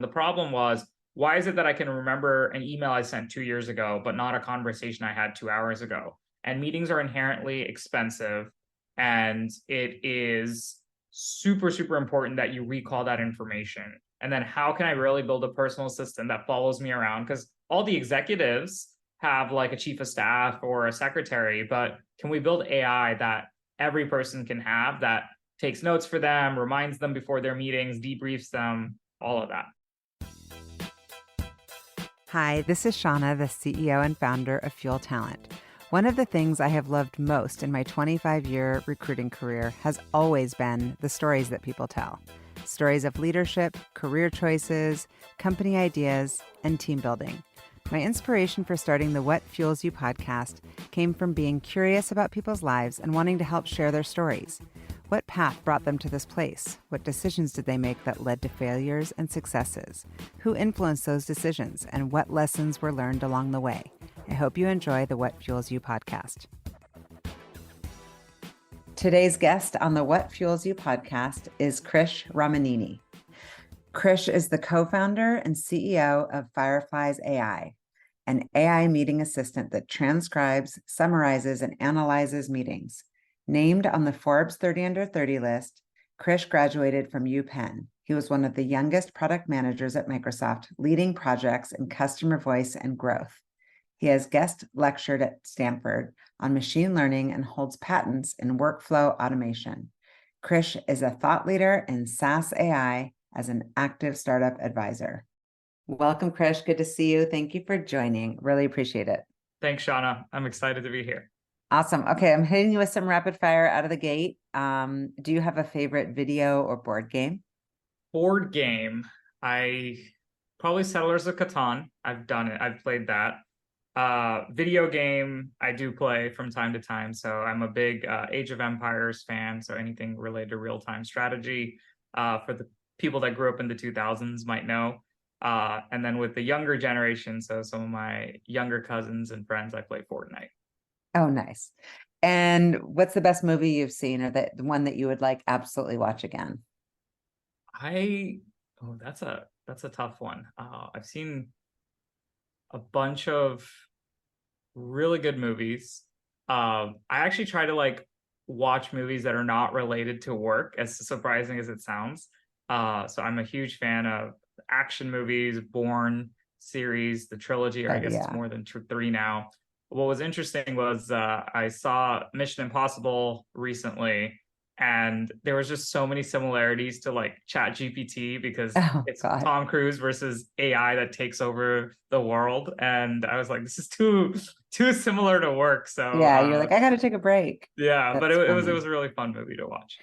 The problem was, why is it that I can remember an email I sent 2 years ago, but not a conversation I had 2 hours ago? And meetings are inherently expensive, and it is super, super important that you recall that information. And then how can I really build a personal assistant that follows me around? Because all the executives have like a chief of staff or a secretary, but can we build AI that every person can have, that takes notes for them, reminds them before their meetings, debriefs them, all of that? Hi, this is Shauna, the CEO and founder of Fuel Talent. One of the things I have loved most in my 25-year recruiting career has always been the stories that people tell. Stories of leadership, career choices, company ideas, and team building. My inspiration for starting the What Fuels You podcast came from being curious about people's lives and wanting to help share their stories. What path brought them to this place? What decisions did they make that led to failures and successes? Who influenced those decisions, and what lessons were learned along the way? I hope you enjoy the What Fuels You podcast. Today's guest on the What Fuels You podcast is Krish Ramineni. Krish is the co-founder and CEO of Fireflies.ai, an AI meeting assistant that transcribes, summarizes, and analyzes meetings. Named on the Forbes 30 Under 30 list, Krish graduated from UPenn. He was one of the youngest product managers at Microsoft, leading projects in customer voice and growth. He has guest lectured at Stanford on machine learning and holds patents in workflow automation. Krish is a thought leader in SaaS AI as an active startup advisor. Welcome, Krish. Good to see you. Thank you for joining. Really appreciate it. Thanks, Shauna. I'm excited to be here. Awesome. Okay, I'm hitting you with some rapid fire out of the gate. Do you have a favorite video or board game? Board game, I probably Settlers of Catan. I've done it. I've played that. Video game, I do play from time to time. So I'm a big Age of Empires fan. So anything related to real-time strategy, for the people that grew up in the 2000s might know. And then with the younger generation, so some of my younger cousins and friends, I play Fortnite. Oh, nice. And what's the best movie you've seen, or the one that you would like absolutely watch again? That's a tough one. I've seen a bunch of really good movies. I actually try to like watch movies that are not related to work, as surprising as it sounds. So I'm a huge fan of action movies, Bourne series, the trilogy, or I guess it's more than three now. What was interesting was I saw Mission Impossible recently, and there was just so many similarities to like ChatGPT, because it's Tom Cruise versus AI that takes over the world. And I was like, this is too similar to work. So yeah, you're like, I got to take a break. Yeah, but it was a really fun movie to watch.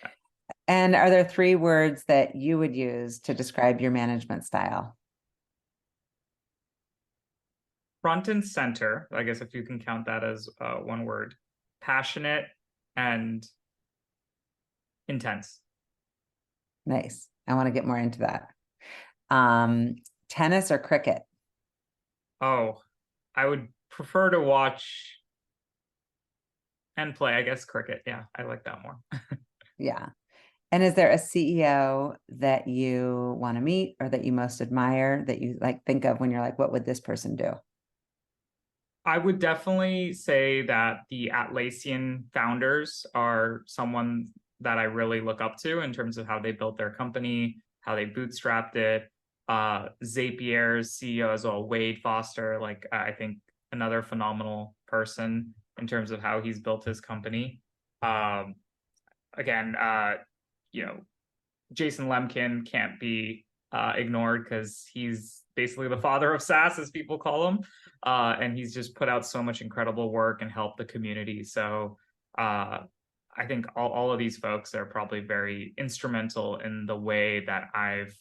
And are there 3 words that you would use to describe your management style? Front and center, I guess if you can count that as one word. Passionate and intense. Nice. I want to get more into that. Tennis or cricket? Oh, I would prefer to watch and play, I guess, cricket. Yeah, I like that more. Yeah. And is there a CEO that you want to meet, or that you most admire, that you like think of when you're like, what would this person do? I would definitely say that the Atlassian founders are someone that I really look up to in terms of how they built their company, how they bootstrapped it. Zapier's CEO as well, Wade Foster, like I think another phenomenal person in terms of how he's built his company. Again, Jason Lemkin can't be ignored, because he's basically the father of SaaS, as people call him. And he's just put out so much incredible work and helped the community. So I think all of these folks are probably very instrumental in the way that I've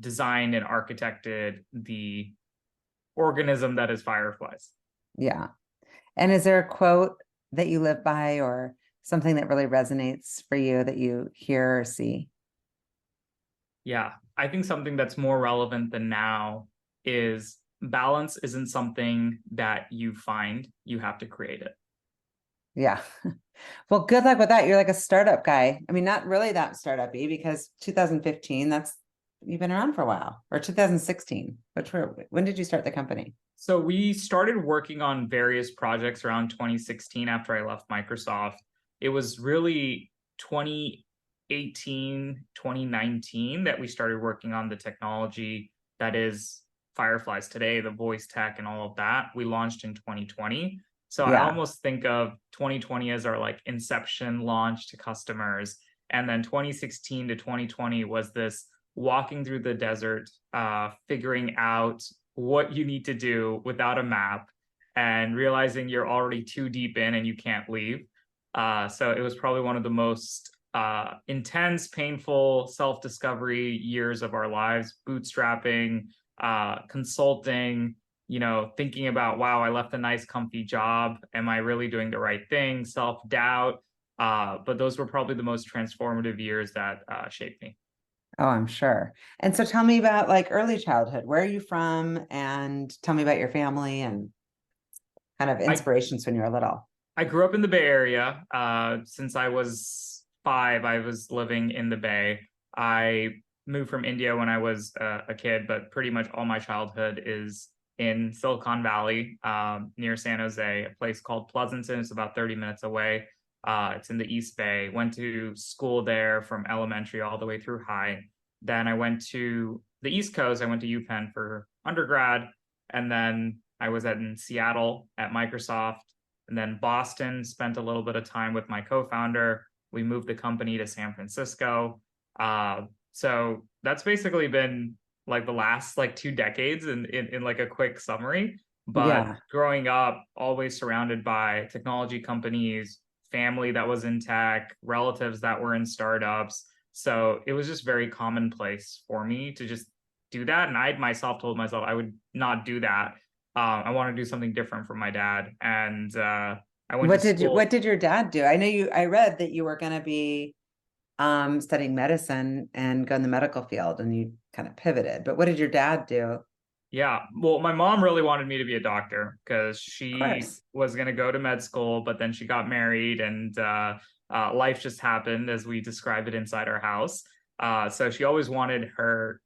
designed and architected the organism that is Fireflies. Yeah. And is there a quote that you live by, or something that really resonates for you that you hear or see? Yeah, I think something that's more relevant than now is balance isn't something that you find, you have to create it. Yeah. Well, good luck with that. You're like a startup guy. I mean, not really that startup-y, because 2015, that's you've been around for a while, or 2016. When did you start the company? So we started working on various projects around 2016 after I left Microsoft. It was really 2018, 2019 that we started working on the technology that is Fireflies today, the voice tech and all of that. We launched in 2020. So I Yeah. almost think of 2020 as our like inception launch to customers. And then 2016 to 2020 was this walking through the desert, figuring out what you need to do without a map and realizing you're already too deep in and you can't leave. So it was probably one of the most intense, painful self-discovery years of our lives, bootstrapping, consulting, thinking about, wow, I left a nice, comfy job. Am I really doing the right thing? Self-doubt. But those were probably the most transformative years that shaped me. Oh, I'm sure. And so tell me about like early childhood. Where are you from? And tell me about your family and kind of I inspirations when you were little. I grew up in the Bay Area. Since I was 5, I was living in the Bay. I moved from India when I was a kid, but pretty much all my childhood is in Silicon Valley, near San Jose, a place called Pleasanton. It's about 30 minutes away. It's in the East Bay. Went to school there from elementary all the way through high. Then I went to the East Coast. I went to UPenn for undergrad. And then I was in Seattle at Microsoft, and then Boston, spent a little bit of time with my co-founder. We moved the company to San Francisco. So that's basically been like the last like 2 decades in like a quick summary. But Yeah. growing up, always surrounded by technology companies, family that was in tech, relatives that were in startups. So it was just very commonplace for me to just do that. And I myself told myself I would not do that. I want to do something different for my dad. And I went to What school. did your dad do? I read that you were going to be studying medicine and go in the medical field and you kind of pivoted. But what did your dad do? Of Yeah. Well, my mom really wanted me to be a doctor because she course. was going to go to med school, but then she got married and life just happened as we describe it inside our house. So she always wanted her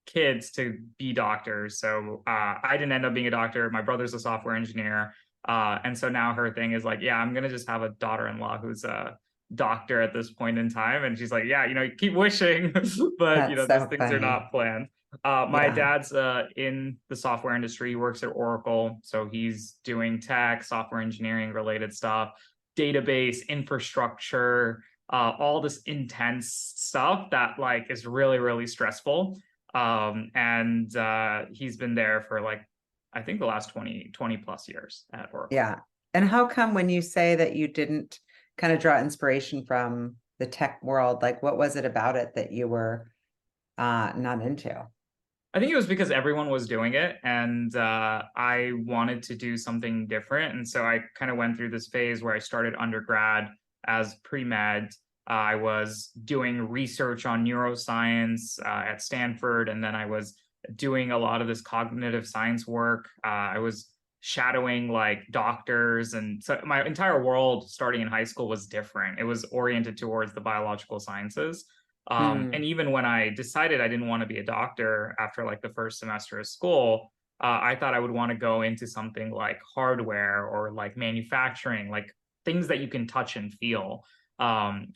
kids to be doctors. So I didn't end up being a doctor. My brother's a software engineer. And so now her thing is like, yeah, I'm going to just have a daughter-in-law who's a doctor at this point in time. And she's like, yeah, keep wishing, but That's those so things are funny. not planned. My Yeah. dad's in the software industry. He works at Oracle. So he's doing tech, software engineering related stuff, database, infrastructure, all this intense stuff that like is really, really stressful. And he's been there for like, I think the last 20 plus years at Oracle. Yeah. And how come when you say that you didn't kind of draw inspiration from the tech world, like what was it about it that you were not into? I think it was because everyone was doing it and I wanted to do something different. And so I kind of went through this phase where I started undergrad as pre-med. I was doing research on neuroscience at Stanford, and then I was doing a lot of this cognitive science work. I was shadowing like doctors. And so my entire world starting in high school was different. It was oriented towards the biological sciences. And Hmm. even when I decided I didn't want to be a doctor after like the first semester of school, I thought I would want to go into something like hardware or like manufacturing, like things that you can touch and feel,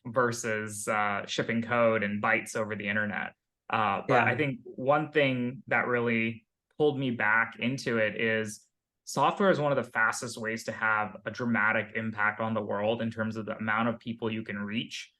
versus shipping code and bytes over the internet. But I Yeah. think one thing that really pulled me back into it is software is one of the fastest ways to have a dramatic impact on the world in terms of the amount of people you can reach.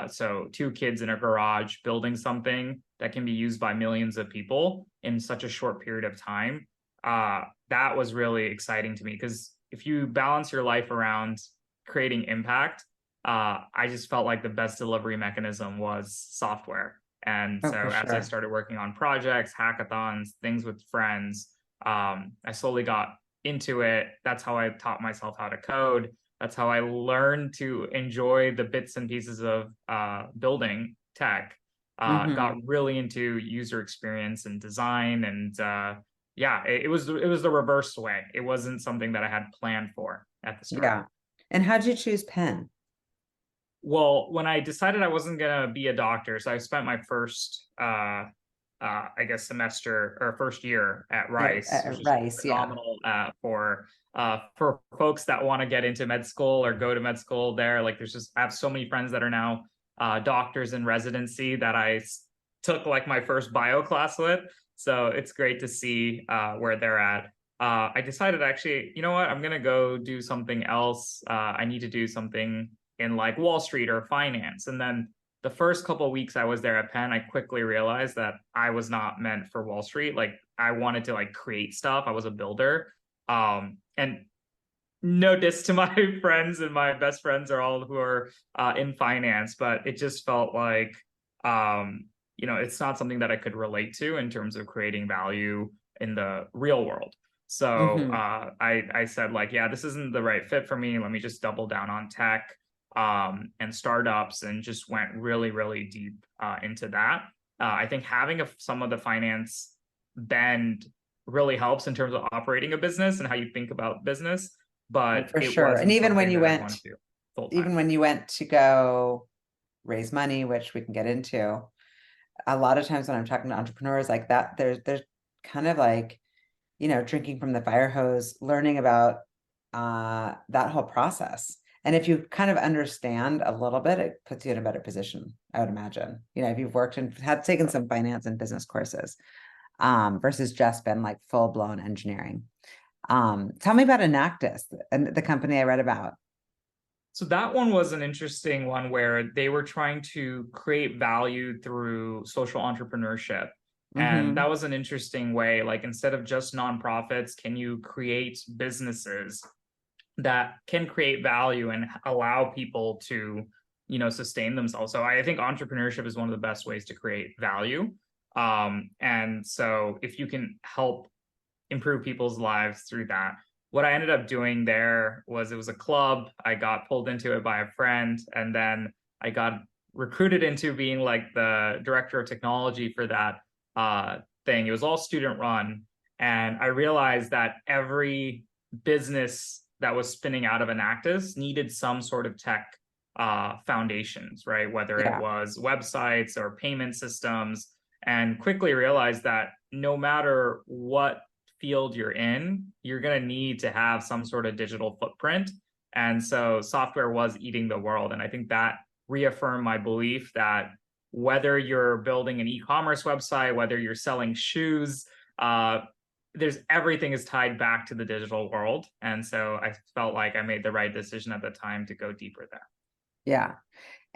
So 2 kids in a garage building something that can be used by millions of people in such a short period of time. That was really exciting to me because if you balance your life around creating impact, I just felt like the best delivery mechanism was software. And Oh, for so as I sure. started working on projects, hackathons, things with friends, I slowly got into it. That's how I taught myself how to code. That's how I learned to enjoy the bits and pieces of building tech. Got Hmm. really into user experience and design, and yeah, it was the reverse way. It wasn't something that I had planned for at the start. Yeah. And how'd you choose Penn? Well, when I decided I wasn't gonna be a doctor, so I spent my first I guess semester or first year at At, Rice, at which is Rice, yeah. phenomenal for folks that want to get into med school or go to med school there. Like there's just, I have so many friends that are now doctors in residency that took like my first bio class with. So it's great to see where they're at. I decided actually, you know what, I'm gonna go do something else. I need to do something in like Wall Street or finance. And then the first couple of weeks I was there at Penn, I quickly realized that I was not meant for Wall Street. Like I wanted to like create stuff. I was a builder. And no diss to my friends, and my best friends are all who are in finance, but it just felt like it's not something that I could relate to in terms of creating value in the real world. So Hmm. I said like, yeah, this isn't the right fit for me. Let me just double down on tech and startups, and just went really, really deep into that. I think having some of the finance bend really helps in terms of operating a business and how you think about business, but For it sure. And wasn't something that I wanted to do full time. even when you went to go raise money, which we can get into, a lot of times when I'm talking to entrepreneurs like that, there's kind of like, drinking from the fire hose, learning about that whole process. And if you kind of understand a little bit, it puts you in a better position, I would imagine. If you've worked and had taken some finance and business courses, versus just been like full blown engineering. Tell me about Enactus and the company I read about. So that one was an interesting one where they were trying to create value through social entrepreneurship. And Mm-hmm. that was an interesting way. Like instead of just nonprofits, can you create businesses that can create value and allow people to, sustain themselves? So I think entrepreneurship is one of the best ways to create value. And so if you can help improve people's lives through that. What I ended up doing there was, it was a club. I got pulled into it by a friend, and then I got recruited into being like the director of technology for that thing. It was all student run. And I realized that every business that was spinning out of Enactus needed some sort of tech foundations, right? Whether it Yeah. was websites or payment systems, and quickly realized that no matter what field you're in, you're going to need to have some sort of digital footprint. And so software was eating the world. And I think that reaffirmed my belief that whether you're building an e-commerce website, whether you're selling shoes, everything is tied back to the digital world. And so I felt like I made the right decision at the time to go deeper there. Yeah.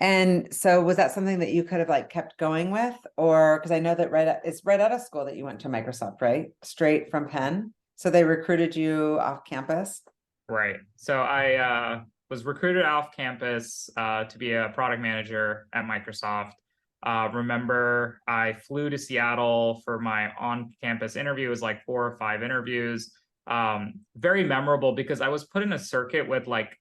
And so was that something that you could have like kept going with, or because I know that it's right out of school that you went to Microsoft, right? Straight from Penn. So they recruited you off campus. Right. So I was recruited off campus to be a product manager at Microsoft. Remember, I flew to Seattle for my on-campus interview. It was like 4 or 5 interviews. Very memorable because I was put in a circuit with like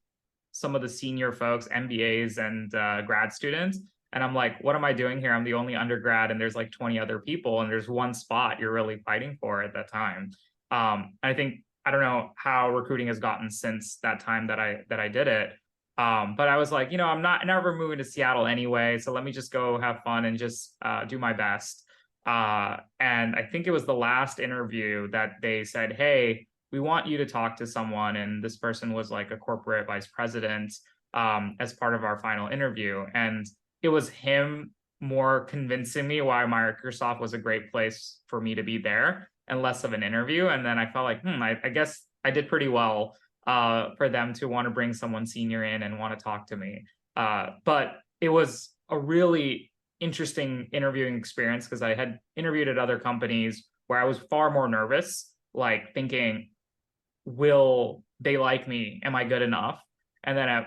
some of the senior folks, MBAs and grad students. And I'm like, what am I doing here? I'm the only undergrad, and there's like 20 other people, and there's one spot you're really fighting for at that time. I think, I don't know how recruiting has gotten since that time that I did it. But I was like, I'm never moving to Seattle anyway, so let me just go have fun and just do my best. And I think it was the last interview that they said, hey, we want you to talk to someone. And this person was like a corporate vice president as part of our final interview. And it was him more convincing me why Microsoft was a great place for me to be there, and less of an interview. And then I felt like, I guess I did pretty well for them to want to bring someone senior in and want to talk to me. But it was a really interesting interviewing experience because I had interviewed at other companies where I was far more nervous, like thinking, will they like me? Am I good enough? And then,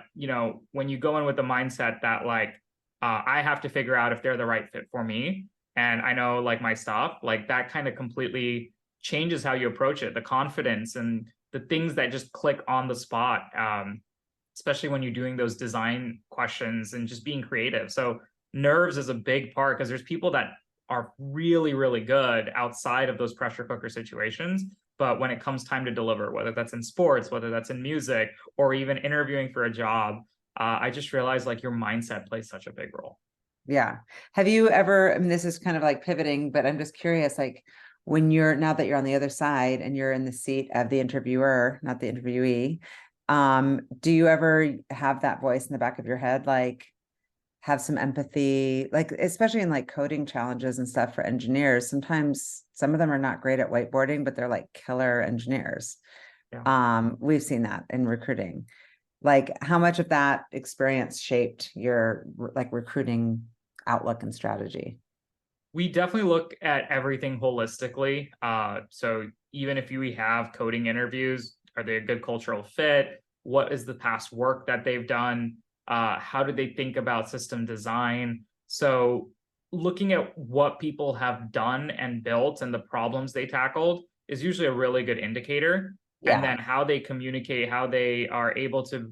when you go in with the mindset that like, I have to figure out if they're the right fit for me, and I know like my stuff, like that kind of completely changes how you approach it, the confidence and the things that just click on the spot, especially when you're doing those design questions and just being creative. So nerves is a big part because there's people that are really, really good outside of those pressure cooker situations. But when it comes time to deliver, whether that's in sports, whether that's in music, or even interviewing for a job, I just realized like your mindset plays such a big role. Yeah. Have you ever, I mean, this is kind of like pivoting, but I'm just curious, like when you're, now that you're on the other side and you're in the seat of the interviewer, not the interviewee, do you ever have that voice in the back of your head, like have some empathy, like especially in like coding challenges and stuff for engineers? Sometimes some of them are not great at whiteboarding, but they're like killer engineers. Yeah. We've seen that in recruiting. Like how much of that experience shaped your like recruiting outlook and strategy? We definitely look at everything holistically. So even if we have coding interviews, are they a good cultural fit? What is the past work that they've done? How do they think about system design? So looking at what people have done and built and the problems they tackled is usually a really good indicator. And Yeah, then how they communicate, how they are able to,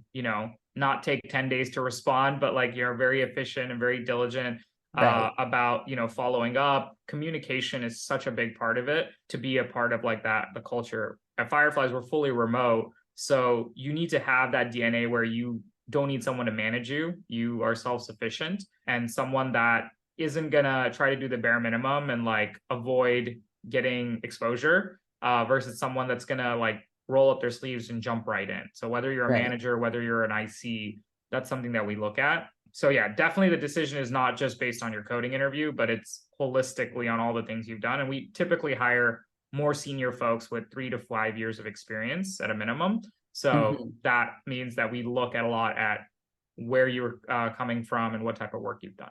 not take 10 days to respond, but like you're very efficient and very diligent right. about following up. Communication is such a big part of it to be a part of like that the culture. At Fireflies, we're fully remote, so you need to have that DNA where you don't need someone to manage you. You are self-sufficient, and someone that isn't gonna try to do the bare minimum and like avoid getting exposure versus someone that's gonna like roll up their sleeves and jump right in. So whether you're a Right. manager, whether you're an IC, that's something that we look at. So yeah, definitely the decision is not just based on your coding interview, but it's holistically on all the things you've done. And we typically hire more senior folks with 3 to 5 years of experience at a minimum. So Mhm. that means that we look at a lot at where you're coming from and what type of work you've done.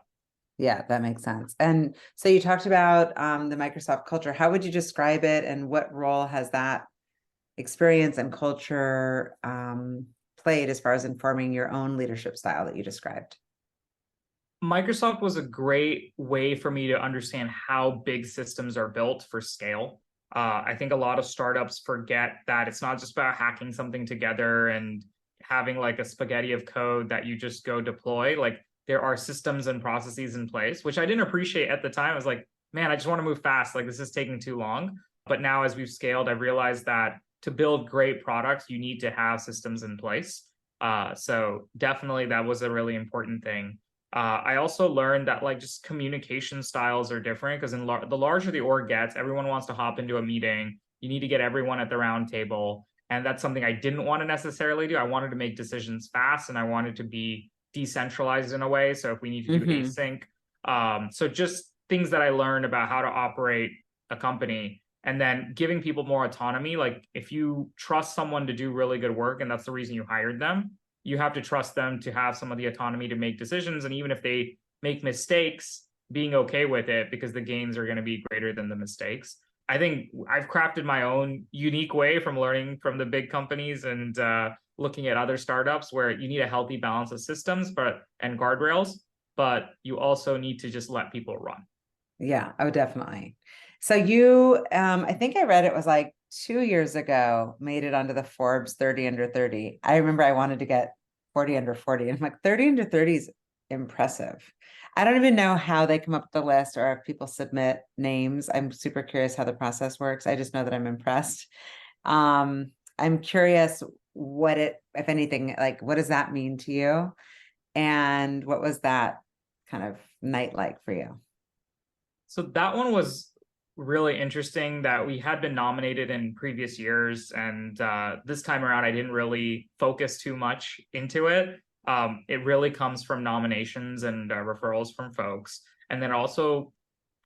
Yeah, that makes sense. And so you talked about the Microsoft culture. How would you describe it, and what role has that experience and culture played as far as informing your own leadership style that you described? Microsoft was a great way for me to understand how big systems are built for scale. I think a lot of startups forget that it's not just about hacking something together and having like a spaghetti of code that you just go deploy. Like there are systems and processes in place, which I didn't appreciate at the time. I was like, man, I just want to move fast. Like this is taking too long. But now as we've scaled, I've realized that to build great products, you need to have systems in place. So definitely that was a really important thing. I also learned that like just communication styles are different because the larger the org gets, everyone wants to hop into a meeting. You need to get everyone at the round table. And that's something I didn't want to necessarily do. I wanted to make decisions fast and I wanted to be decentralized in a way. So if we need to do Hmm. async, so just things that I learned about how to operate a company and then giving people more autonomy. Like if you trust someone to do really good work and that's the reason you hired them, you have to trust them to have some of the autonomy to make decisions. And even if they make mistakes, being okay with it because the gains are going to be greater than the mistakes. I think I've crafted my own unique way from learning from the big companies and looking at other startups where you need a healthy balance of systems and guardrails, but you also need to just let people run. Yeah, oh, definitely. So you, I think I read it was like 2 years ago, made it onto the Forbes 30 under 30. I remember I wanted to get 40 under 40, and I'm like, 30 under 30 is impressive. I don't even know how they come up with the list or if people submit names. I'm super curious how the process works. I just know that I'm impressed. I'm curious what it, if anything, like what does that mean to you? And what was that kind of night like for you? So that one was really interesting that we had been nominated in previous years. And this time around, I didn't really focus too much into it. It really comes from nominations and referrals from folks. And then also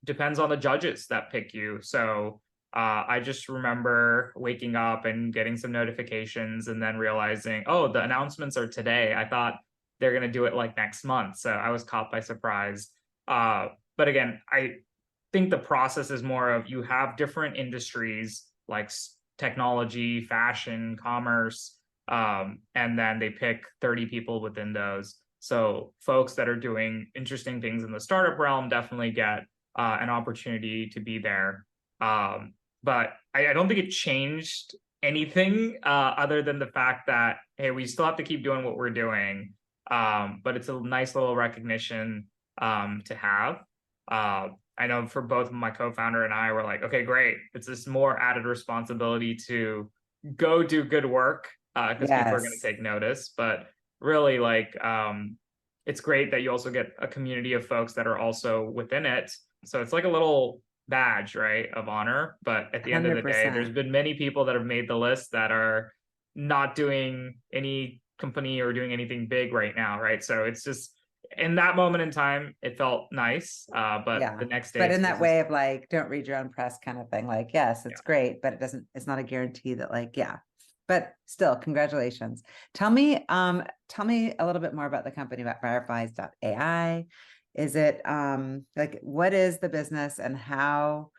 depends on the judges that pick you. So I just remember waking up and getting some notifications and then realizing, oh, the announcements are today. I thought they're going to do it like next month. So I was caught by surprise. But again, I think the process is more of you have different industries like technology, fashion, commerce, and then they pick 30 people within those. So folks that are doing interesting things in the startup realm definitely get an opportunity to be there. But I don't think it changed anything other than the fact that, hey, we still have to keep doing what we're doing. But it's a nice little recognition to have. I know for both my co-founder and I, we're like, okay, great. It's this more added responsibility to go do good work because people are going to Yes. take notice. But really, like, it's great that you also get a community of folks that are also within it. So it's like a little badge, right, of honor. But at the end of the day, there's 100%. been many people that have made the list that are not doing any company or doing anything big right now, right? So it's just in that moment in time, it felt nice. But Yeah. the next day, But it's in that way just of like, don't read your own press kind of thing. Like, yes, yeah. it's great, but it's not a guarantee that like, yeah. But still, congratulations. Tell me a little bit more about the company, about Fireflies.ai. Is it like what is the business and how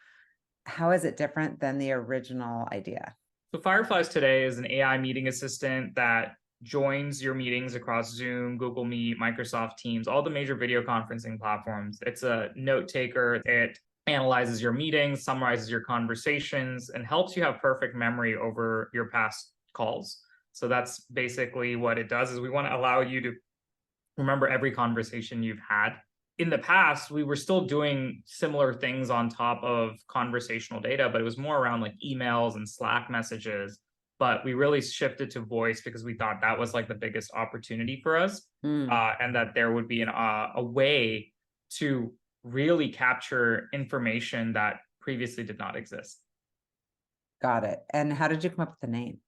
is it different than the original idea? So Fireflies today is an AI meeting assistant that joins your meetings across Zoom, Google Meet, Microsoft Teams, all the major video conferencing platforms. It's a note taker. It analyzes your meetings, summarizes your conversations, and helps you have perfect memory over your past calls. So that's basically what it does is we want to allow you to remember every conversation you've had. In the past, we were still doing similar things on top of conversational data, but it was more around like emails and Slack messages. But we really shifted to voice because we thought that was like the biggest opportunity for us, Mm, and that there would be a way to really capture information that previously did not exist. got it. And how did you come up with the name?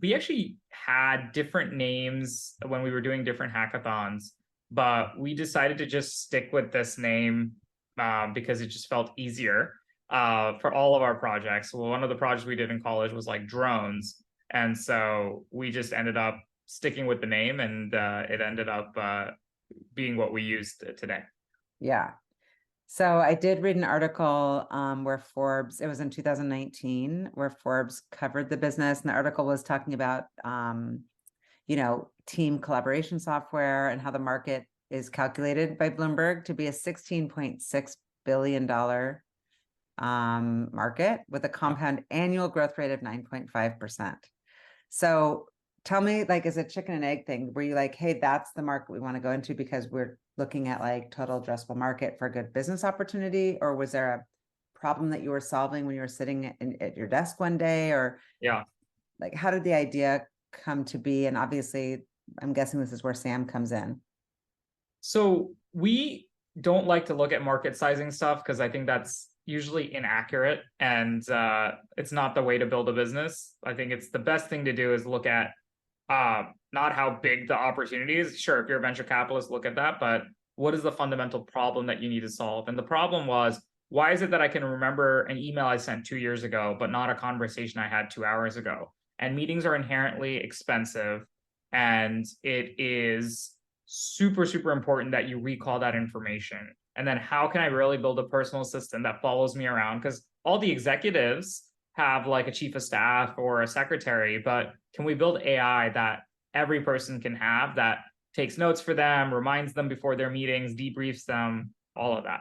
We actually had different names when we were doing different hackathons, but we decided to just stick with this name because it just felt easier for all of our projects. Well, one of the projects we did in college was like drones. And so we just ended up sticking with the name, and it ended up being what we used today. Yeah. So I did read an article where Forbes, it was in 2019, where Forbes covered the business, and the article was talking about team collaboration software and how the market is calculated by Bloomberg to be a $16.6 billion market with a Yeah. compound annual growth rate of 9.5%. So tell me, like, is it chicken and egg thing? Were you like, hey, that's the market we want to go into because we're looking at like total addressable market for a good business opportunity? Or was there a problem that you were solving when you were sitting at your desk one day? Or Yeah. like, how did the idea come to be? And obviously, I'm guessing this is where Sam comes in. So we don't like to look at market sizing stuff because I think that's usually inaccurate, and it's not the way to build a business. I think it's the best thing to do is look at not how big the opportunity is. Sure, if you're a venture capitalist, look at that, but what is the fundamental problem that you need to solve? And the problem was, why is it that I can remember an email I sent 2 years ago, but not a conversation I had 2 hours ago? And meetings are inherently expensive, and it is super, super important that you recall that information. And then how can I really build a personal assistant that follows me around? Because all the executives have like a chief of staff or a secretary, but can we build AI that every person can have that takes notes for them, reminds them before their meetings, debriefs them, all of that?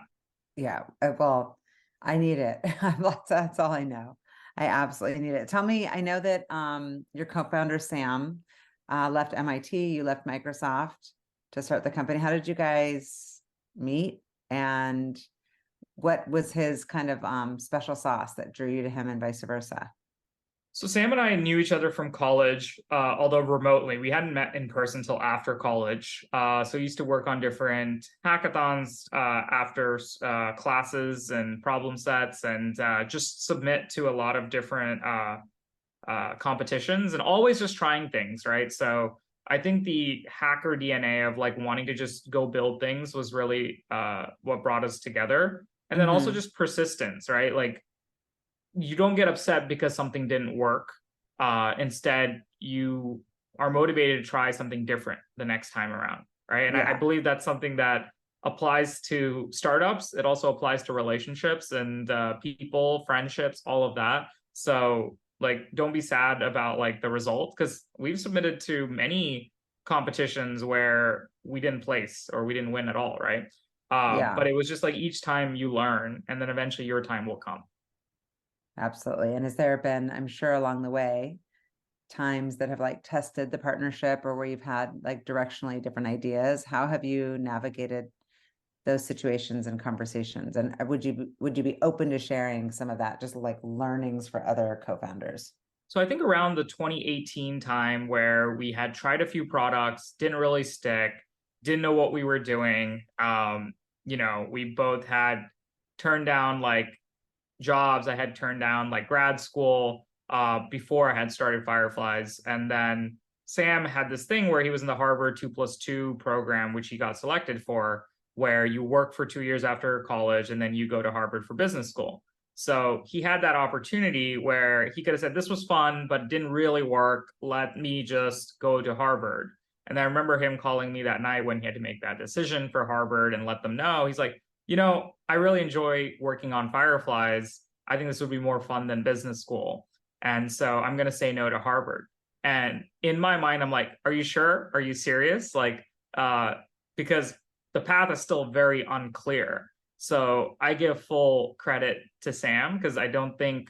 Yeah. Well, I need it. That's all I know. I absolutely need it. Tell me, I know that your co-founder Sam left MIT, you left Microsoft to start the company. How did you guys meet? And what was his kind of special sauce that drew you to him and vice versa? So Sam and I knew each other from college, although remotely. We hadn't met in person until after college. So we used to work on different hackathons after classes and problem sets, and just submit to a lot of different competitions, and always just trying things, right? So I think the hacker DNA of like wanting to just go build things was really what brought us together. And then also Mm-hmm. just persistence, right? Like you don't get upset because something didn't work. Instead, you are motivated to try something different the next time around, right? And I Yeah. believe that's something that applies to startups. It also applies to relationships and people, friendships, all of that. So, like, don't be sad about like the result because we've submitted to many competitions where we didn't place or we didn't win at all, right? Yeah. But it was just like each time you learn, and then eventually your time will come. Absolutely. And has there been, I'm sure along the way, times that have like tested the partnership or where you've had like directionally different ideas? How have you navigated those situations and conversations? And would you be open to sharing some of that, just like learnings for other co-founders? So I think around the 2018 time where we had tried a few products, didn't really stick, didn't know what we were doing. We both had turned down like jobs. I had turned down like grad school before I had started Fireflies. And then Sam had this thing where he was in the Harvard 2+2 program, which he got selected for, where you work for 2 years after college and then you go to Harvard for business school. So he had that opportunity where he could have said, this was fun, but it didn't really work. Let me just go to Harvard. And I remember him calling me that night when he had to make that decision for Harvard and let them know. He's like, I really enjoy working on Fireflies. I think this would be more fun than business school. And so I'm going to say no to Harvard. And in my mind, I'm like, are you sure? Are you serious? Because the path is still very unclear. So I give full credit to Sam because I don't think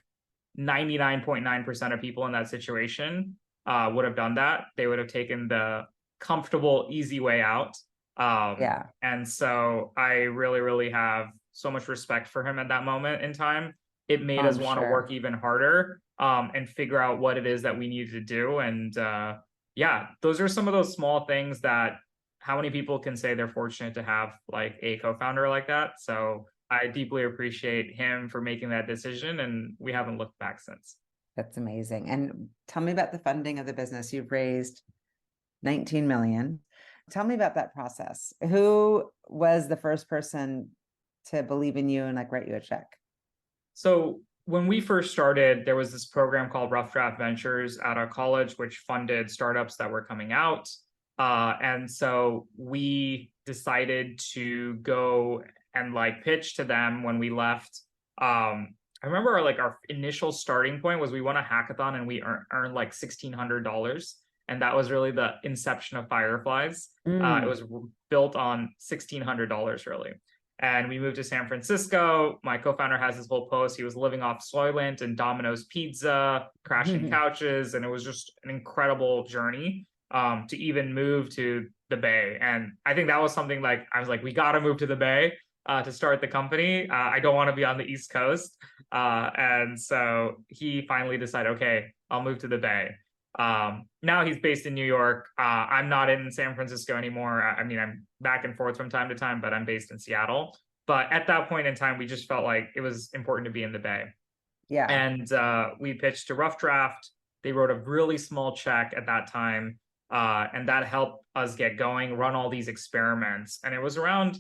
99.9% of people in that situation would have done that. They would have taken the comfortable, easy way out. And so I really, really have so much respect for him at that moment in time. It made us want to work even harder and figure out what it is that we needed to do. And those are some of those small things that how many people can say they're fortunate to have like a co-founder like that. So I deeply appreciate him for making that decision, and we haven't looked back since. That's amazing. And tell me about the funding of the business. You've raised 19 million. Tell me about that process. Who was the first person to believe in you and like write you a check? So when we first started, there was this program called Rough Draft Ventures at our college, which funded startups that were coming out. And so we decided to go and like pitch to them when we left. I remember our initial starting point was we won a hackathon and we earned like $1,600. And that was really the inception of Fireflies. It was built on $1,600 really. And we moved to San Francisco. My co-founder has this whole post. He was living off Soylent and Domino's Pizza, crashing couches. And it was just an incredible journey to even move to the Bay. And I think that was something like, I was like, we got to move to the Bay to start the company. I don't want to be on the East Coast. And so he finally decided, okay, I'll move to the Bay. Now he's based in New York. I'm not in San Francisco anymore. I mean, I'm back and forth from time to time, but I'm based in Seattle. But at that point in time, we just felt like it was important to be in the Bay. Yeah. And we pitched to Rough Draft. They wrote a really small check at that time. And that helped us get going, run all these experiments. And it was around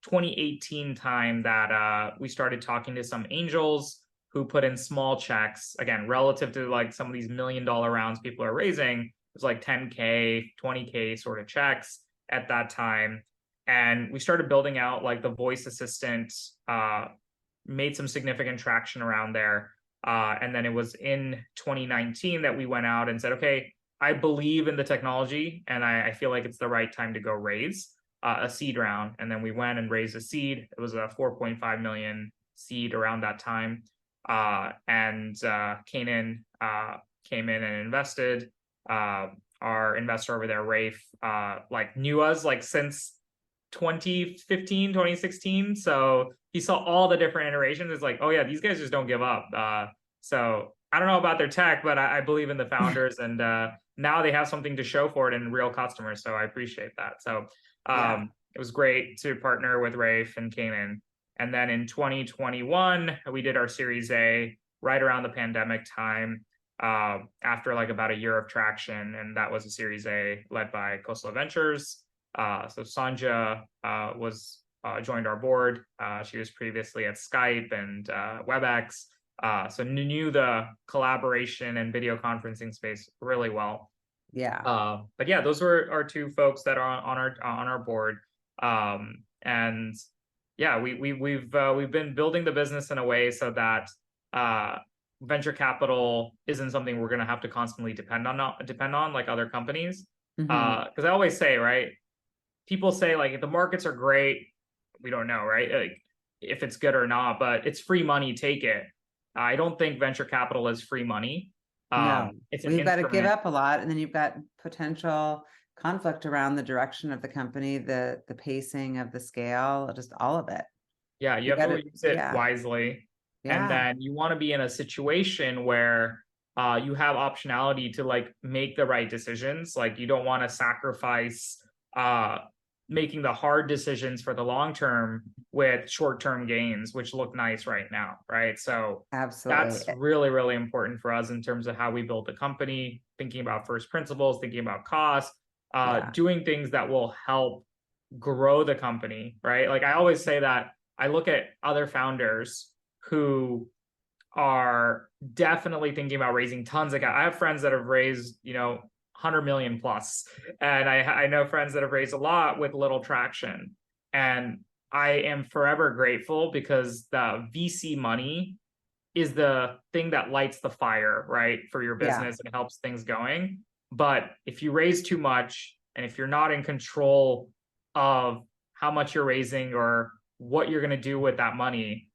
2018 time that we started talking to some angels who put in small checks, again, relative to like some of these $1 million rounds people are raising. It was like 10K, 20K sort of checks at that time. And we started building out like the voice assistant, made some significant traction around there. And then it was in 2019 that we went out and said, okay, I believe in the technology and I feel like it's the right time to go raise a seed round. And then we went and raised a seed. It was a 4.5 million seed around that time. And Canaan came in and invested. Our investor over there, Rafe, knew us since 2015, 2016. So he saw all the different iterations. It's like, oh yeah, these guys just don't give up. So I don't know about their tech, but I believe in the founders, and now they have something to show for it and real customers. So I appreciate that. So it was great to partner with Rafe and Canaan. And then in 2021, we did our Series A right around the pandemic time, after about a year of traction. And that was a Series A led by Coastal Ventures. So Sanja joined our board. She was previously at Skype and WebEx. So knew the collaboration and video conferencing space really well. Yeah. But yeah, those were our two folks that are on our board. And yeah, we've been building the business in a way so that venture capital isn't something we're going to have to constantly depend on like other companies. Because I always say, right, people say if the markets are great, we don't know, right, if it's good or not, but it's free money, take it. I don't think venture capital is free money. No, it's you've got to give up a lot, and then you've got potential conflict around the direction of the company, the pacing of the scale, just all of it. Yeah, you have to use it wisely. Yeah. And then you want to be in a situation where you have optionality to make the right decisions. You don't want to sacrifice making the hard decisions for the long term with short-term gains, which look nice right now, right? So Absolutely. that's really, really important for us in terms of how we build the company, thinking about first principles, thinking about costs, Yeah. doing things that will help grow the company, right? Like I always say that I look at other founders who are definitely thinking about raising tons of capital. I have friends that have raised, 100 million plus, and I know friends that have raised a lot with little traction. And I am forever grateful because the VC money is the thing that lights the fire, right, for your Yeah. business and helps things going. But if you raise too much and if you're not in control of how much you're raising or what you're going to do with that money,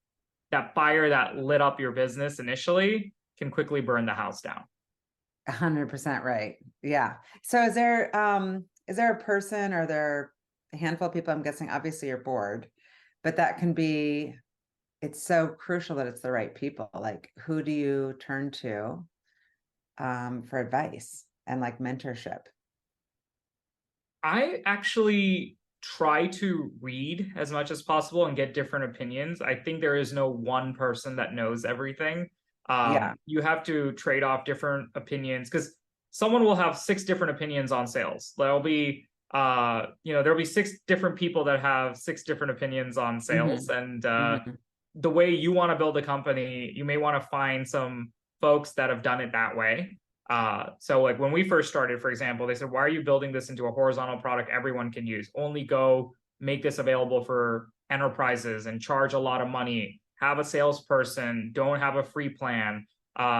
that fire that lit up your business initially can quickly burn the house down. 100% right. Yeah. So is there a person, or there a handful of people, I'm guessing obviously your board, but that can be, it's so crucial that it's the right people. Like, who do you turn to for advice and like mentorship? I actually try to read as much as possible and get different opinions. I think there is no one person that knows everything. Yeah. You have to trade off different opinions because someone will have 6 different opinions on sales. There'll be 6 different people that have 6 different opinions on sales. And the way you want to build a company, you may want to find some folks that have done it that way. So like when we first started, for example, they said, why are you building this into a horizontal product everyone can use? Only go make this available for enterprises and charge a lot of money. Have a salesperson, don't have a free plan.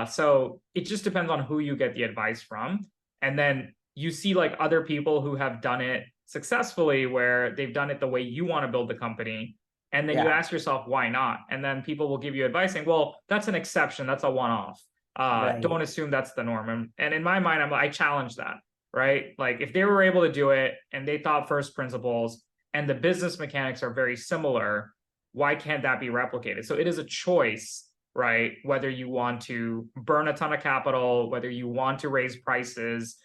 So it just depends on who you get the advice from. And then you see like other people who have done it successfully where they've done it the way you want to build the company. And then you ask yourself, why not? And then people will give you advice saying, well, that's an exception. That's a one-off. Right. Don't assume that's the norm. And in my mind, I challenge that, right? Like if they were able to do it and they thought first principles and the business mechanics are very similar, why can't that be replicated? So it is a choice, right? Whether you want to burn a ton of capital, whether you want to raise prices,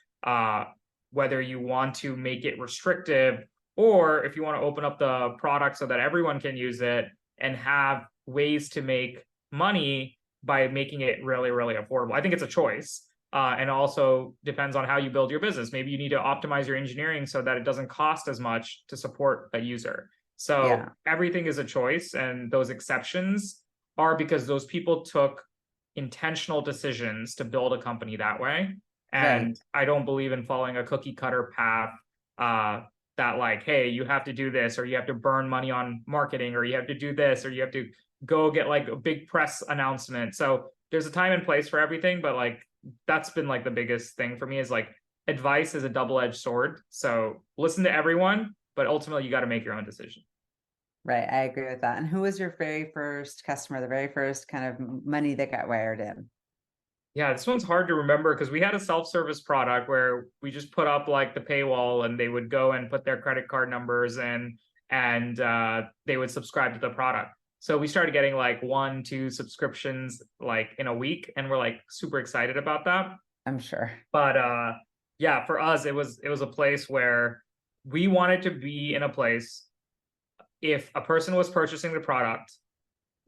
whether you want to make it restrictive, or if you want to open up the product so that everyone can use it and have ways to make money by making it really, really affordable. I think it's a choice. And also depends on how you build your business. Maybe you need to optimize your engineering so that it doesn't cost as much to support a user. So everything is a choice. And those exceptions are because those people took intentional decisions to build a company that way. And I don't believe in following a cookie cutter path that like, hey, you have to do this, or you have to burn money on marketing, or you have to do this, or you have to go get like a big press announcement. So there's a time and place for everything, but like that's been like the biggest thing for me is like advice is a double-edged sword. So listen to everyone, but ultimately you got to make your own decision. Right. I agree with that. And who was your very first customer, the very first kind of money that got wired in? Yeah, this one's hard to remember because we had a self-service product where we just put up like the paywall and they would go and put their credit card numbers in and they would subscribe to the product. So we started getting like 1-2 subscriptions like in a week, and we're like super excited about that. I'm sure. But yeah, for us, it was a place where we wanted to be in a place. If a person was purchasing the product,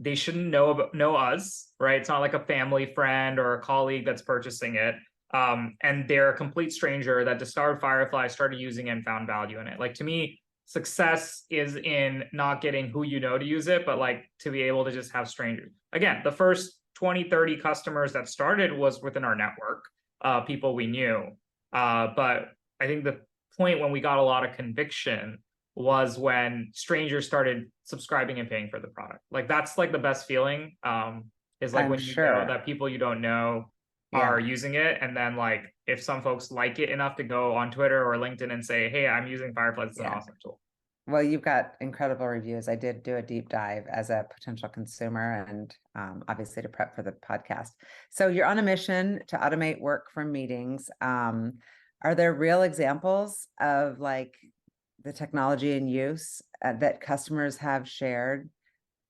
they shouldn't know us, right? It's not like a family friend or a colleague that's purchasing it. And they're a complete stranger that discovered Firefly, started using it, and found value in it. Like to me, success is in not getting who you know to use it, but like to be able to just have strangers. Again, the first 20, 30 customers that started was within our network, people we knew. But I think the point when we got a lot of conviction was when strangers started subscribing and paying for the product. Like that's like the best feeling, is like when you know that people you don't know are using it. And then like if some folks like it enough to go on Twitter or LinkedIn and say, hey, I'm using Fireflies, it's an awesome tool. Well, you've got incredible reviews. I did do a deep dive as a potential consumer and obviously to prep for the podcast. So you're on a mission to automate work from meetings. Are there real examples of like the technology in use that customers have shared,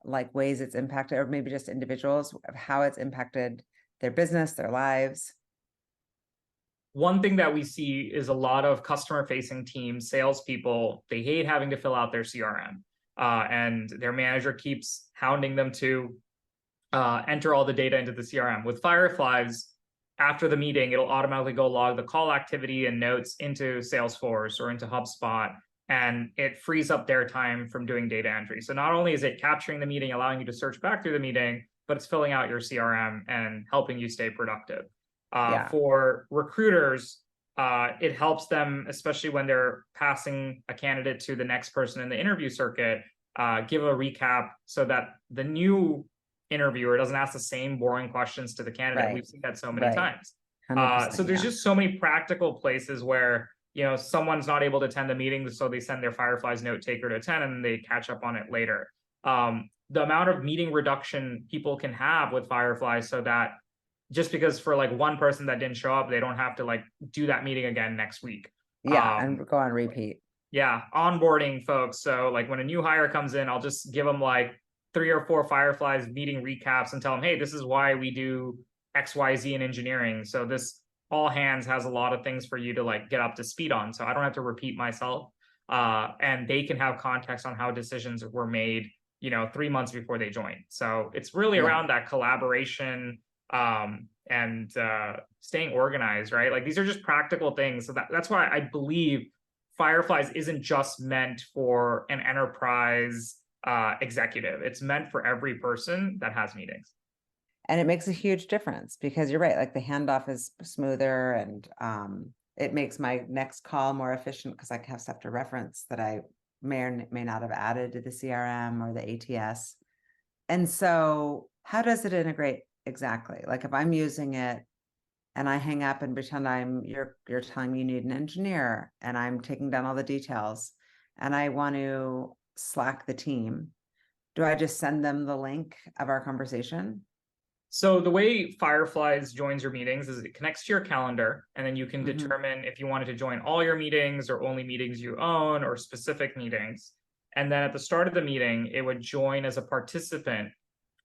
like ways it's impacted, or maybe just individuals, of how it's impacted their business, their lives? one thing that we see is a lot of customer-facing teams, salespeople, they hate having to fill out their CRM. And their manager keeps hounding them to enter all the data into the CRM. With Fireflies, after the meeting, it'll automatically go log the call activity and notes into Salesforce or into HubSpot, and it frees up their time from doing data entry. So not only is it capturing the meeting, allowing you to search back through the meeting, but it's filling out your CRM and helping you stay productive. For recruiters, it helps them, especially when they're passing a candidate to the next person in the interview circuit, give a recap so that the new interviewer doesn't ask the same boring questions to the candidate. We've seen that so many times. So there's just so many practical places where, you know, someone's not able to attend the meeting, so they send their Fireflies note taker to attend and they catch up on it later. The amount of meeting reduction people can have with Fireflies, so that just because for like one person that didn't show up, they don't have to like do that meeting again next week. And go on repeat. Onboarding folks. So like when a new hire comes in, I'll just give them like 3 or 4 Fireflies meeting recaps and tell them, hey, this is why we do XYZ in engineering. So this all hands has a lot of things for you to like get up to speed on. So I don't have to repeat myself. And they can have context on how decisions were made, you know, 3 months before they join. So it's really around that collaboration and staying organized, right? Like these are just practical things. So that's why I believe Fireflies isn't just meant for an enterprise executive. It's meant for every person that has meetings. And it makes a huge difference because you're right, like the handoff is smoother, and it makes my next call more efficient because I have stuff to reference that I may or may not have added to the CRM or the ATS. And so how does it integrate exactly? Like if I'm using it and I hang up and pretend you're telling me you need an engineer and I'm taking down all the details and I want to Slack the team, do I just send them the link of our conversation? So the way Fireflies joins your meetings is it connects to your calendar, and then you can determine if you wanted to join all your meetings or only meetings you own or specific meetings. And then at the start of the meeting, it would join as a participant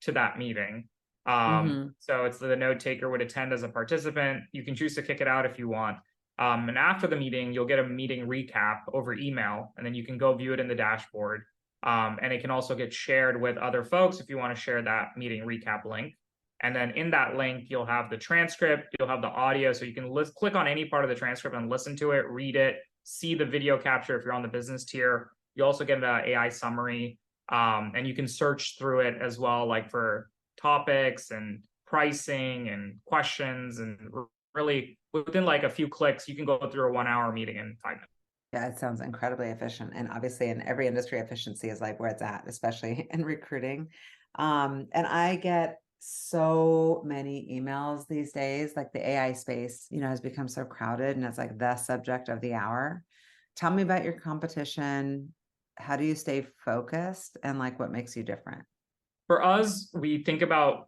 to that meeting. So it's the note taker would attend as a participant. You can choose to kick it out if you want. And after the meeting, you'll get a meeting recap over email, and then you can go view it in the dashboard. And it can also get shared with other folks if you want to share that meeting recap link. And then in that link, you'll have the transcript, you'll have the audio. So you can click on any part of the transcript and listen to it, read it, see the video capture if you're on the business tier. You also get an AI summary, and you can search through it as well, like for topics and pricing and questions. And really within like a few clicks, you can go through a 1-hour meeting in 5 minutes. Yeah, it sounds incredibly efficient. And obviously in every industry, efficiency is like where it's at, especially in recruiting. And I get so many emails these days, like the AI space, you know, has become so crowded and it's like the subject of the hour. Tell me about your competition. How do you stay focused and like what makes you different? For us, we think about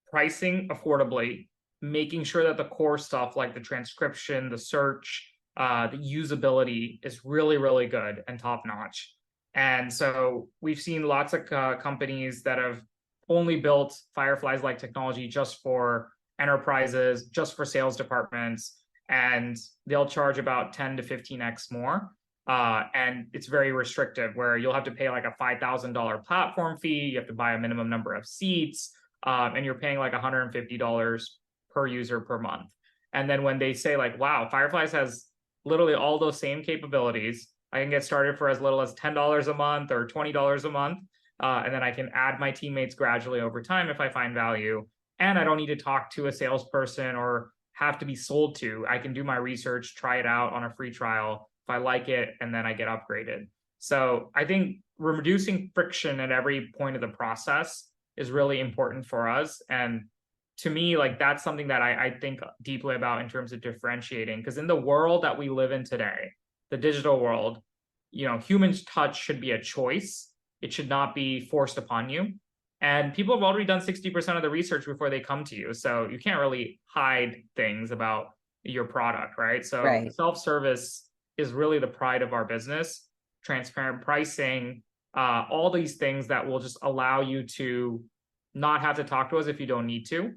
pricing affordably, making sure that the core stuff like the transcription, the search, the usability is really, really good and top notch. And so we've seen lots of companies that have only built Fireflies like technology just for enterprises, just for sales departments, and they'll charge about 10 to 15x more. And it's very restrictive, where you'll have to pay like a $5,000 platform fee. You have to buy a minimum number of seats, and you're paying like $150 per user per month. And then when they say like, wow, Fireflies has literally all those same capabilities, I can get started for as little as $10 a month or $20 a month. And then I can add my teammates gradually over time if I find value. And I don't need to talk to a salesperson or have to be sold to. I can do my research, try it out on a free trial if I like it, and then I get upgraded. So I think reducing friction at every point of the process is really important for us. And to me, like that's something that I think deeply about in terms of differentiating, because in the world that we live in today, the digital world, you know, human touch should be a choice. It should not be forced upon you. And people have already done 60% of the research before they come to you. So you can't really hide things about your product, right? So self-service is really the pride of our business, transparent pricing, all these things that will just allow you to not have to talk to us if you don't need to.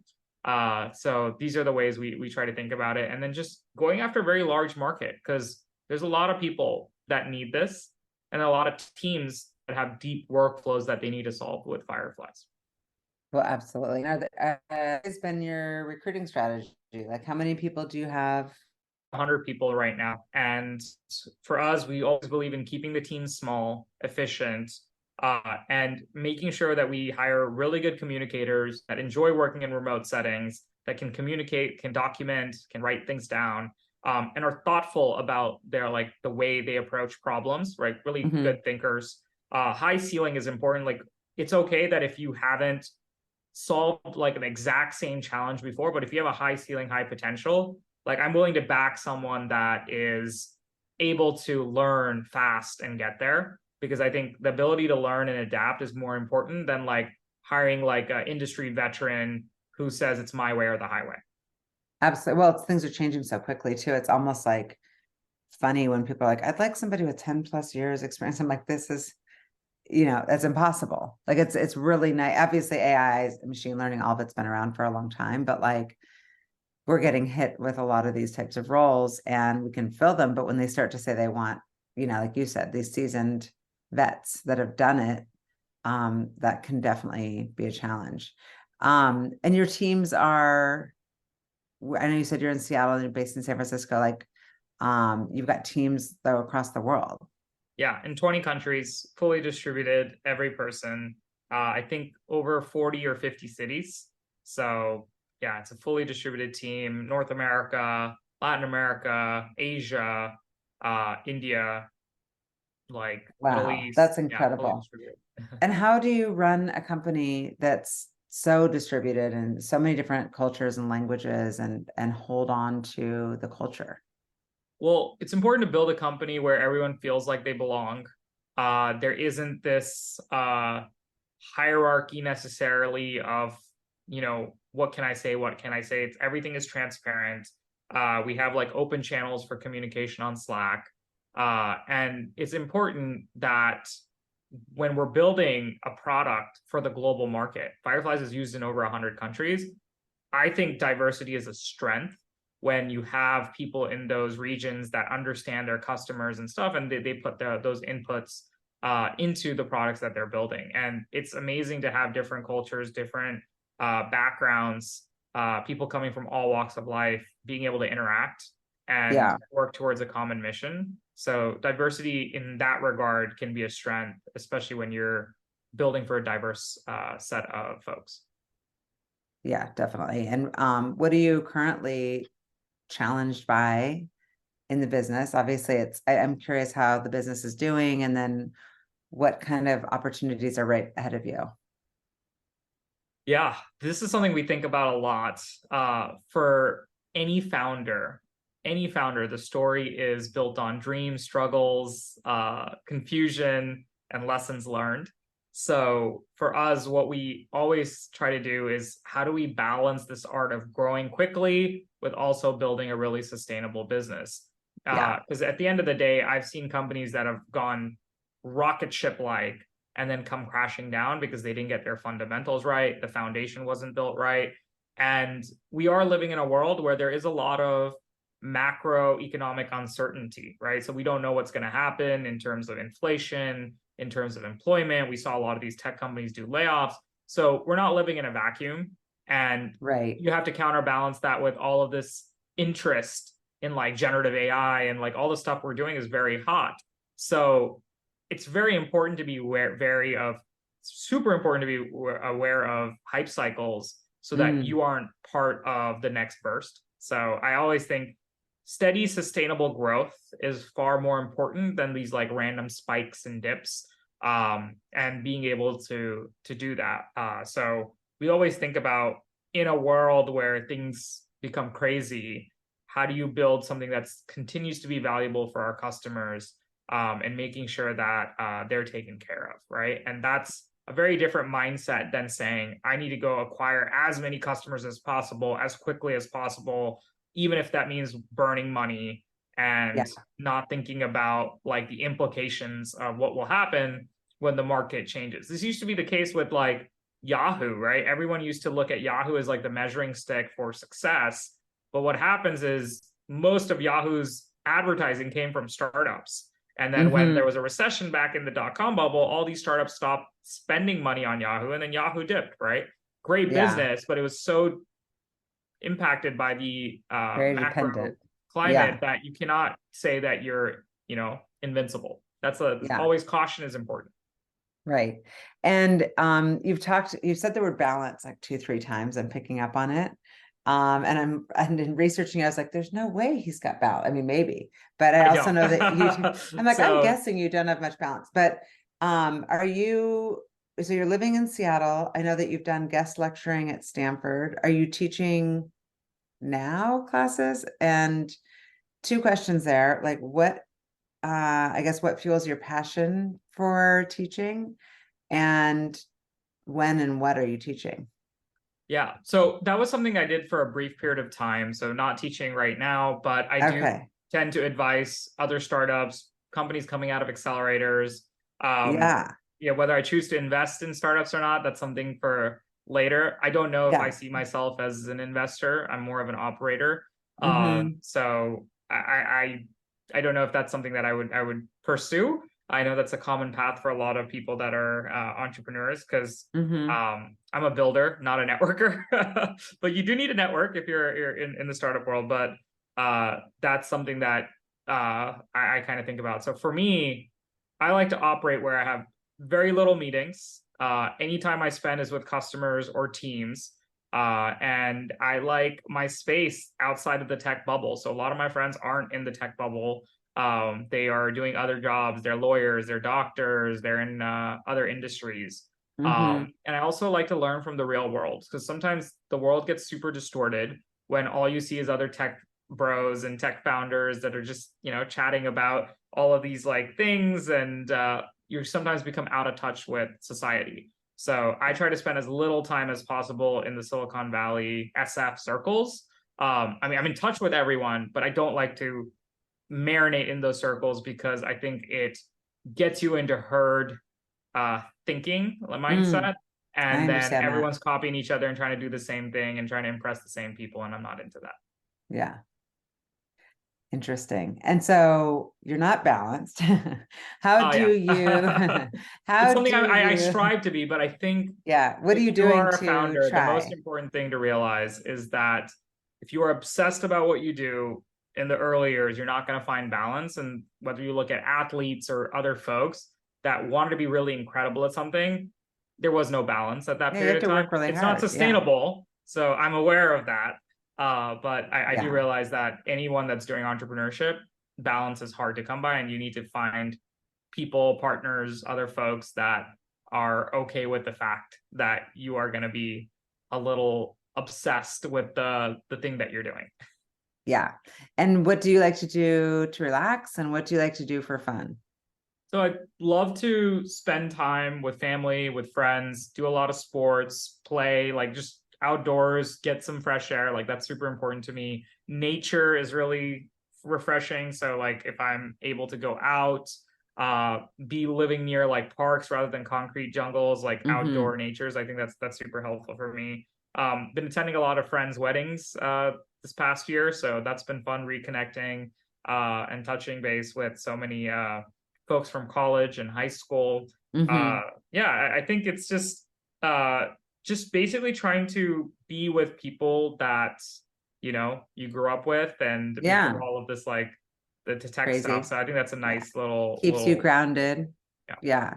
So these are the ways we try to think about it. And then just going after a very large market, because there's a lot of people that need this and a lot of teams that have deep workflows that they need to solve with Fireflies. Well, absolutely. Now, has been your recruiting strategy? Like, how many people do you have? 100 people right now. And for us, we always believe in keeping the team small, efficient, and making sure that we hire really good communicators that enjoy working in remote settings, that can communicate, can document, can write things down, and are thoughtful about their like the way they approach problems, right? Really Mhm. good thinkers. High ceiling is important. Like it's okay that if you haven't solved like an exact same challenge before, but if you have a high ceiling, high potential, like I'm willing to back someone that is able to learn fast and get there, because I think the ability to learn and adapt is more important than like hiring like an industry veteran who says it's my way or the highway. Absolutely. Well, things are changing so quickly too. It's almost like funny when people are like, I'd like somebody with 10 plus years experience. I'm like, this is, that's impossible. Like it's really nice. Obviously, AI is machine learning, all of it's been around for a long time, but like we're getting hit with a lot of these types of roles and we can fill them. But when they start to say they want, like you said, these seasoned vets that have done it, that can definitely be a challenge. And your teams are, I know you said you're in Seattle and you're based in San Francisco, like you've got teams though across the world. Yeah, in 20 countries, fully distributed, every person. I think over 40 or 50 cities. So yeah, it's a fully distributed team. North America, Latin America, Asia, India, like Middle Wow, East. that's Yeah, fully incredible. distributed. And how do you run a company that's so distributed and so many different cultures and languages and hold on to the culture? Well, it's important to build a company where everyone feels like they belong. There isn't this hierarchy necessarily of, what can I say? What can I say? Everything is transparent. We have like open channels for communication on Slack. And it's important that when we're building a product for the global market, Fireflies is used in over 100 countries. I think diversity is a strength when you have people in those regions that understand their customers and stuff, and they put those inputs into the products that they're building. And it's amazing to have different cultures, different backgrounds, people coming from all walks of life, being able to interact and Yeah, work towards a common mission. So diversity in that regard can be a strength, especially when you're building for a diverse set of folks. yeah, definitely. And what are you currently challenged by in the business? Obviously, I'm curious how the business is doing and then what kind of opportunities are right ahead of you. Yeah, this is something we think about a lot. For any founder, the story is built on dreams, struggles, confusion, and lessons learned. So for us, what we always try to do is how do we balance this art of growing quickly with also building a really sustainable business? Yeah, Because at the end of the day, I've seen companies that have gone rocket ship like and then come crashing down because they didn't get their fundamentals right. The foundation wasn't built right. And we are living in a world where there is a lot of macroeconomic uncertainty, right? So we don't know what's going to happen in terms of inflation, in terms of employment. We saw a lot of these tech companies do layoffs. So we're not living in a vacuum. And right. you have to counterbalance that with all of this interest in like generative AI and like all the stuff we're doing is very hot. So it's very important to be super important to be aware of hype cycles so that Mm, you aren't part of the next burst. So I always think steady, sustainable growth is far more important than these like random spikes and dips. And being able to do that. So we always think about in a world where things become crazy, how do you build something that continues to be valuable for our customers, and making sure that they're taken care of, right? And that's a very different mindset than saying, I need to go acquire as many customers as possible, as quickly as possible, even if that means burning money yeah, and not thinking about like the implications of what will happen when the market changes. This used to be the case with like Yahoo, right? Everyone used to look at Yahoo as like the measuring stick for success. But what happens is most of Yahoo's advertising came from startups. And then when there was a recession back in the dot-com bubble, all these startups stopped spending money on Yahoo, and then Yahoo dipped, right? Great Yeah. business, but it was so impacted by the Very macro dependent. climate Yeah. that you cannot say that you're, invincible. That's Yeah. always caution is important. Right. And you've said the word balance like 2, 3 times. I'm picking up on it. And in researching, I was like, there's no way he's got balance. I mean, maybe, but I I also don't. know that I'm like, I'm So guessing you don't have much balance. But so you're living in Seattle. I know that you've done guest lecturing at Stanford. Are you teaching now classes? And two questions there, like I guess what fuels your passion for teaching? And when and what are you teaching? yeah, so that was something I did for a brief period of time. So not teaching right now, but I do Okay. tend to advise other startups, companies coming out of accelerators. Um, Yeah. whether I choose to invest in startups or not, that's something for later. I don't know if I Yeah. see myself as an investor. I'm more of an operator. Mm-hmm. So I don't know if that's something that I would pursue. I know that's a common path for a lot of people that are entrepreneurs because Mm-hmm. I'm a builder, not a networker, but you do need a network if you're in the startup world. But that's something that I kind of think about. So for me, I like to operate where I have very little meetings. Anytime I spend is with customers or teams. And I like my space outside of the tech bubble. So a lot of my friends aren't in the tech bubble. They are doing other jobs. They're lawyers, they're doctors, they're in other industries. Mm-hmm. And I also like to learn from the real world because sometimes the world gets super distorted when all you see is other tech bros and tech founders that are just, chatting about all of these like things, and you sometimes become out of touch with society. So I try to spend as little time as possible in the Silicon Valley SF circles. I mean, I'm in touch with everyone, but I don't like to marinate in those circles because I think it gets you into herd thinking mindset, I and then understand that. everyone's copying each other and trying to do the same thing and trying to impress the same people, and I'm not into that. Yeah. Interesting. And so you're not balanced. How Oh do yeah. you, It's how something do I you, strive to be, but I think yeah, what are if you you doing are a to founder, the most try? important thing to realize is that if you are obsessed about what you do in the early years, you're not going to find balance. And whether you look at athletes or other folks that wanted to be really incredible at something, there was no balance at that Yeah, you have period of to time. work really It's not hard. Yeah. sustainable. So I'm aware of that. But I do Yeah. realize that anyone that's doing entrepreneurship, balance is hard to come by, and you need to find people, partners, other folks that are okay with the fact that you are going to be a little obsessed with the thing that you're doing. Yeah. And what do you like to do to relax? And what do you like to do for fun? So I love to spend time with family, with friends, do a lot of sports, play, like just outdoors, get some fresh air. Like that's super important to me. Nature is really refreshing. So like if I'm able to go out, be living near like parks rather than concrete jungles, like Mm-hmm. outdoor natures, I think that's super helpful for me. Been attending a lot of friends' weddings this past year, so that's been fun reconnecting and touching base with so many folks from college and high school. Mm-hmm. Uh, yeah, I think it's just basically trying to be with people that you grew up with, and before Yeah. all of this like the tech stuff. Crazy. So I think that's a Yeah. nice little Keeps you grounded. yeah. Yeah.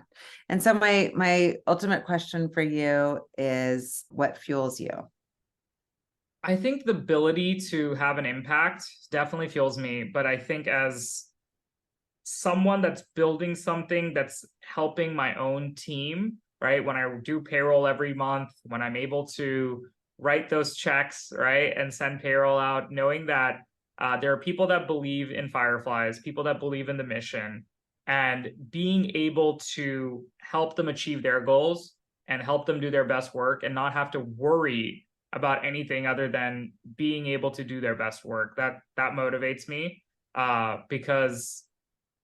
And so my ultimate question for you is what fuels you? I think the ability to have an impact definitely fuels me, but I think as someone that's building something that's helping my own team, right? When I do payroll every month, when I'm able to write those checks, right, and send payroll out, knowing that there are people that believe in Fireflies, people that believe in the mission, and being able to help them achieve their goals and help them do their best work and not have to worry about anything other than being able to do their best work. That motivates me because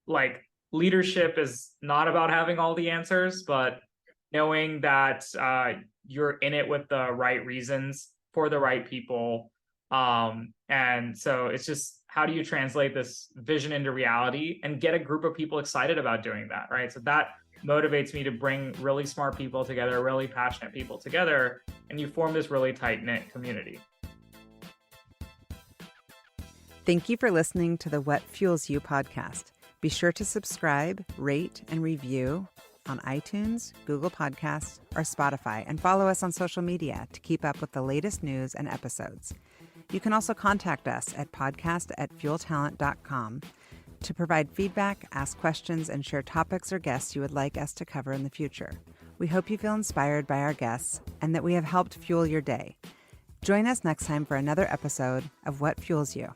like leadership is not about having all the answers, but knowing that you're in it with the right reasons for the right people. And so it's just, how do you translate this vision into reality and get a group of people excited about doing that, right? So that motivates me to bring really smart people together, really passionate people together, and you form this really tight-knit community. Thank you for listening to the What Fuels You podcast. Be sure to subscribe, rate, and review on iTunes, Google Podcasts, or Spotify, and follow us on social media to keep up with the latest news and episodes. You can also contact us at podcast@fueltalent.com to provide feedback, ask questions, and share topics or guests you would like us to cover in the future. We hope you feel inspired by our guests and that we have helped fuel your day. Join us next time for another episode of What Fuels You.